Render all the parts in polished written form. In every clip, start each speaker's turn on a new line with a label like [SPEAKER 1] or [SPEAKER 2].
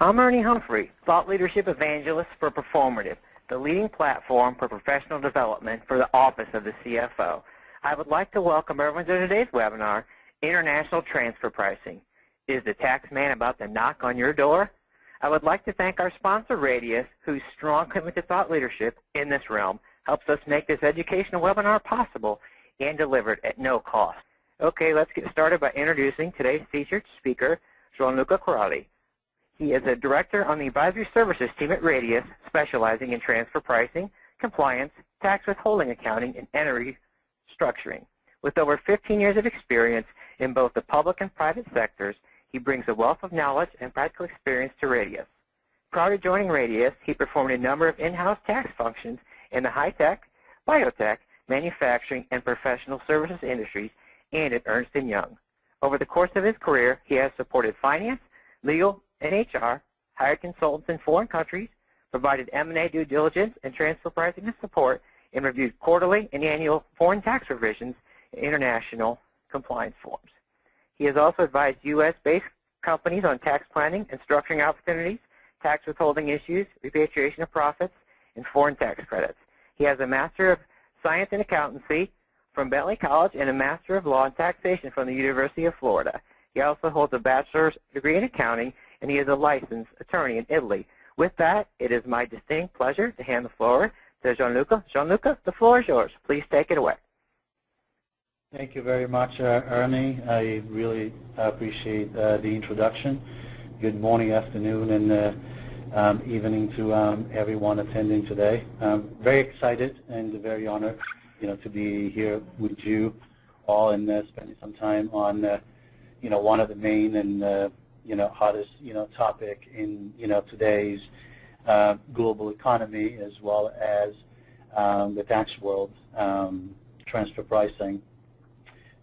[SPEAKER 1] I'm Ernie Humphrey, Thought Leadership Evangelist for Performative, the leading platform for professional development for the Office of the CFO. I would like to welcome everyone to today's webinar, International Transfer Pricing. Is the tax man about to knock on your door? I would like to thank our sponsor, Radius, whose strong commitment to thought leadership in this realm helps us make this educational webinar possible and delivered at no cost. Okay, let's get started by introducing today's featured speaker, Gianluca Corrali. He is a director on the advisory services team at Radius, specializing in transfer pricing, compliance, tax withholding accounting, and entity structuring. With over 15 years of experience in both the public and private sectors, he brings a wealth of knowledge and practical experience to Radius. Prior to joining Radius, he performed a number of in-house tax functions in the high-tech, biotech, manufacturing, and professional services industries and at Ernst & Young. Over the course of his career, he has supported finance, legal, and HR, hired consultants in foreign countries, provided M&A due diligence and transfer pricing and support, and reviewed quarterly and annual foreign tax revisions and international compliance forms. He has also advised U.S.-based companies on tax planning and structuring opportunities, tax withholding issues, repatriation of profits, and foreign tax credits. He has a Master of Science in Accountancy from Bentley College and a Master of Law in Taxation from the University of Florida. He also holds a bachelor's degree in accounting, and he is a licensed attorney in Italy. With that, it is my distinct pleasure to hand the floor to Gianluca. Gianluca, the floor is yours. Please take it away.
[SPEAKER 2] Thank you very much, Ernie. I really appreciate the introduction. Good morning, afternoon, and evening to everyone attending today. I'm very excited and very honored, to be here with you all and spending some time on, one of the main and hottest, topic in, today's global economy, as well as the tax world, transfer pricing.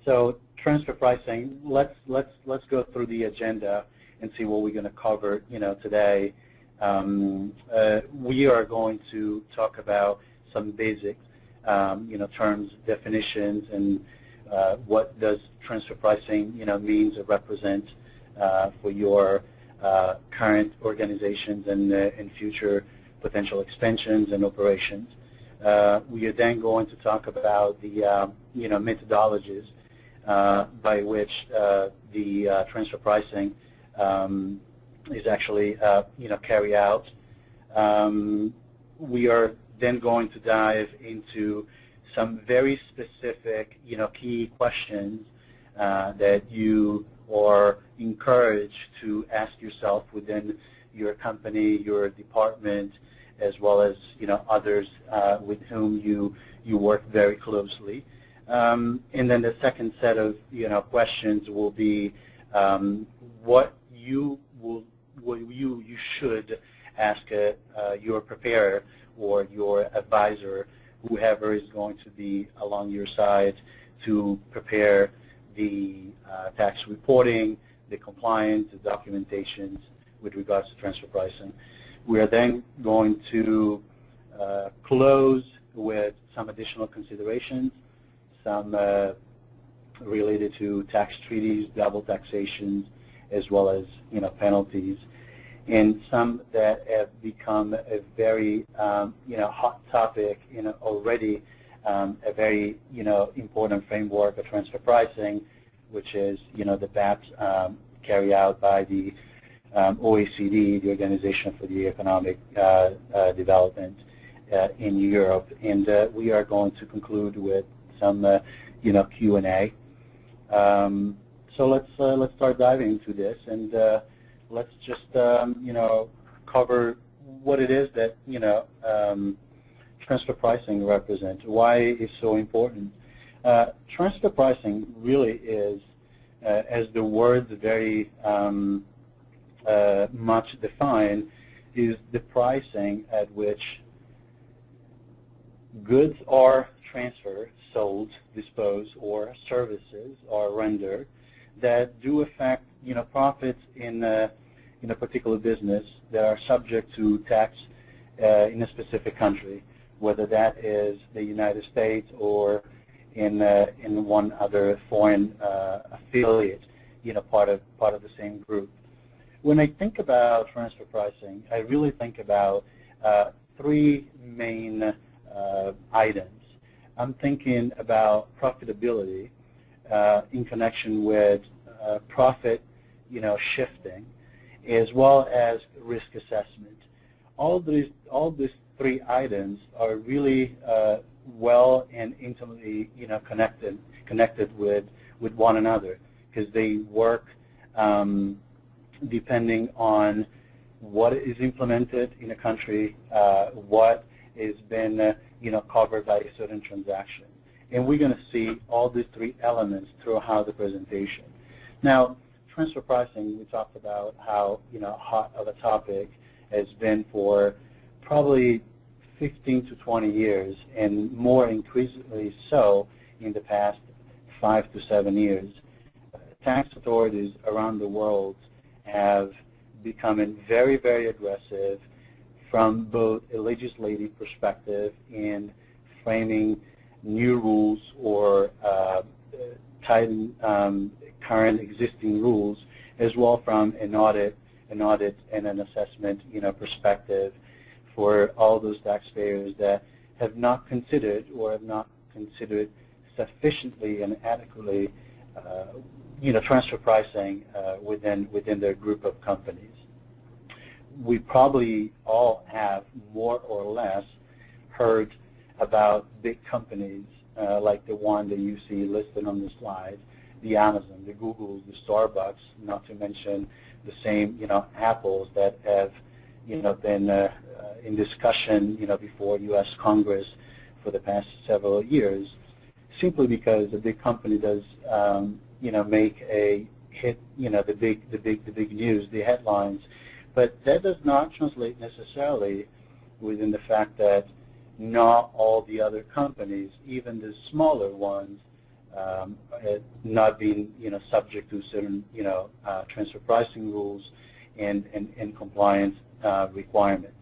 [SPEAKER 2] So transfer pricing, let's go through the agenda and see what we're going to cover, today. We are going to talk about some basic, terms, definitions, and what does transfer pricing, means or represent for your current organizations and future potential expansions and operations. We are then going to talk about the, methodologies by which the transfer pricing is actually, carried out. We are then going to dive into some very specific, key questions that you are encouraged to ask yourself within your company, your department, as well as, others with whom you work very closely. And then the second set of, questions will be what you should ask your preparer or your advisor, whoever is going to be along your side to prepare the tax reporting, the compliance, the documentations with regards to transfer pricing. We are then going to close with some additional considerations, some related to tax treaties, double taxations, as well as penalties, and some that have become a very hot topic, already a very important framework of transfer pricing, which is the BAPS carried out by the OECD, the Organization for the Economic Development in Europe, and we are going to conclude with some Q&A. So let's start diving into this, and let's just cover what it is that transfer pricing represents, why it's so important. Transfer pricing really is, as the word very much defined, is the pricing at which goods are transferred, sold, disposed, or services are rendered that do affect profits in a particular business that are subject to tax in a specific country, whether that is the United States or in one other foreign affiliate, part of the same group. When I think about transfer pricing, I really think about three main items. I'm thinking about profitability in connection with profit, shifting, as well as risk assessment. All these three items are really well and intimately, connected with one another, because they work depending on what is implemented in a country, what has been, covered by a certain transaction. And we're going to see all these three elements throughout the presentation. Now, transfer pricing, we talked about how, hot of a topic has been for probably 15 to 20 years, and more increasingly so in the past 5 to 7 years. Tax authorities around the world have become very, very aggressive from both a legislative perspective in framing new rules or tightening current existing rules, as well from an audit and an assessment, perspective for all those taxpayers that have not considered or have not considered sufficiently and adequately, transfer pricing within their group of companies. We probably all have more or less heard about big companies like the one that you see listed on the slide, the Amazon, the Googles, the Starbucks, not to mention the same, Apples that have, been in discussion, before U.S. Congress for the past several years, simply because the big company does, make a hit, the big news, the headlines, but that does not translate necessarily within the fact that not all the other companies, even the smaller ones, not being, subject to certain, transfer pricing rules and compliance requirements.